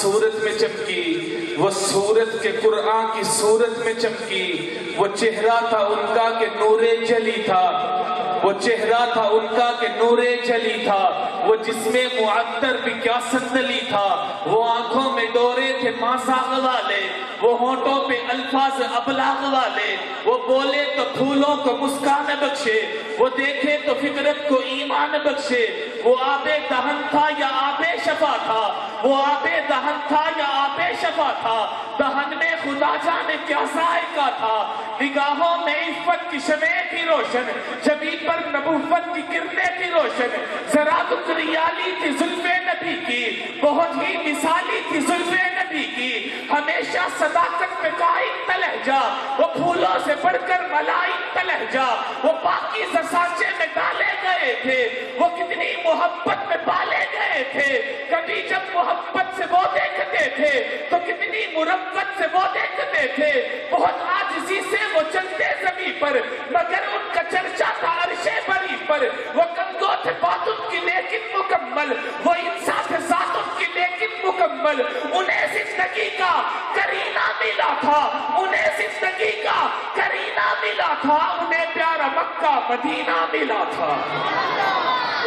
صورت میں چمکی، وہ صورت کے قرآن کی صورت میں چمکی، وہ چہرہ تھا ان کا کہ نور جلی تھا، وہ چہرہ تھا ان کا کہ نور جلی تھا، وہ جسم معطر بھی کیا صندلی تھا، وہ آنکھوں میں ڈورے تھے ماساغ والے، وہ ہونٹوں پہ الفاظ ابلاغ والے، وہ بولے تو پھولوں کو مسکان بخشے، وہ دیکھے تو فطرت کو ایمان بخشے، وہ آب دہن تھا یا آب شفا تھا، وہ آب دہن تھا یا آب شفا تھا، دہن میں خدا جانے کیا ذائقہ تھا، نگاہوں میں عفت کی شمع تھی روشن، جبین پر نبوت کی کرنیں تھی روشن، ذرا دکریالی تھی زلف نبی کی، بہت ہی مثالی تھی زلف نبی کی، ہمیشہ صداقت میں قائم تھا لہجہ، وہ پھولوں سے بڑھ کر ملائم تھا لہجہ، وہ پاکیزہ سانچے میں ڈالے گئے تھے، وہ کتنی محبت میں پالے گئے تھے، کبھی جب محبت سے وہ دیکھتے تھے تو کتنی مربت سے وہ دیکھتے تھے، بہت عاجزی سے وہ چلتے زمین پر، مگر ان کا چرچا تھا عرش بری پر، وہ کندھوں تھے بات ان کی لیکن مکمل، وہ انسان تھے ذات ان کی لیکن مکمل، انہیں زندگی کا کرینہ ملا تھا، انہیں زندگی کا کرینہ ملا تھا، انہیں پیارا مکہ مدینہ ملا تھا،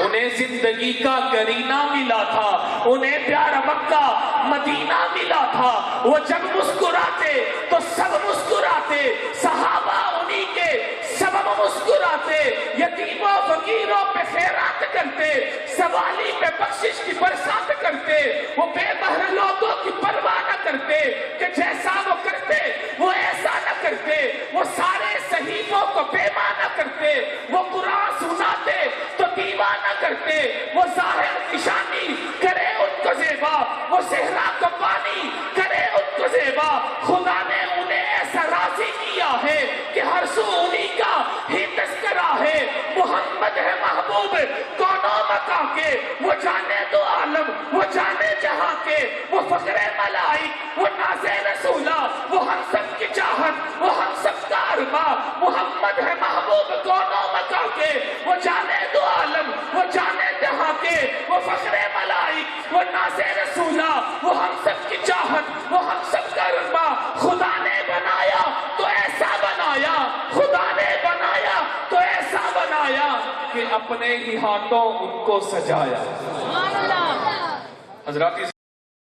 انہیں زندگی کا کرینہ ملا تھا، انہیں پیارا مکہ مدینہ ملا تھا، وہ جب مسکراتے تو سب مسکراتے، صحابہ انہی کے سبب مسکراتے، یتیموں فقیروں پہ خیرات کرتے، سوالی پہ بخشش کی برسات کرتے، وہ بے بہر لوگوں کی پرواہ نہ کرتے کہ جیسا وہ کرتے وہ ایسا نہ کرتے، وہ سارے صحیفوں کو پیمانہ کرتے، وہ قرآن سناتے تو دیوانہ کرتے، وہ ظاہر نشانی کرے ان کو زیبا، وہ صحرا کا پانی کرے ان کو زیبا، خدا نے انہیں ایسا راضی کیا ہے کہ ہر سو انہی کا ہی تذکرہ ہے، محمد ہے محبوب کونوں مکہ کے، وہ جانے دو عالم وہ جانے جہاں کے، وہ فخر ملائک وہ ناز رسولہ، وہ ہم سب کی چاہت وہ ہم سب کا ارماں، محمد ہے محبوب کونوں مکہ کے، وہ جانے دو عالم وہ جانے جہاں کے، وہ فخر ملائک وہ ناز رسولہ، وہ ہم سب کی چاہت وہ ہم سب کا ارماں، خدا نے بنایا تو ایسا بنایا، خدا نے بنایا تو ایسا بنایا کہ اپنے ہی ہاتھوں ان کو سجایا۔ حضرات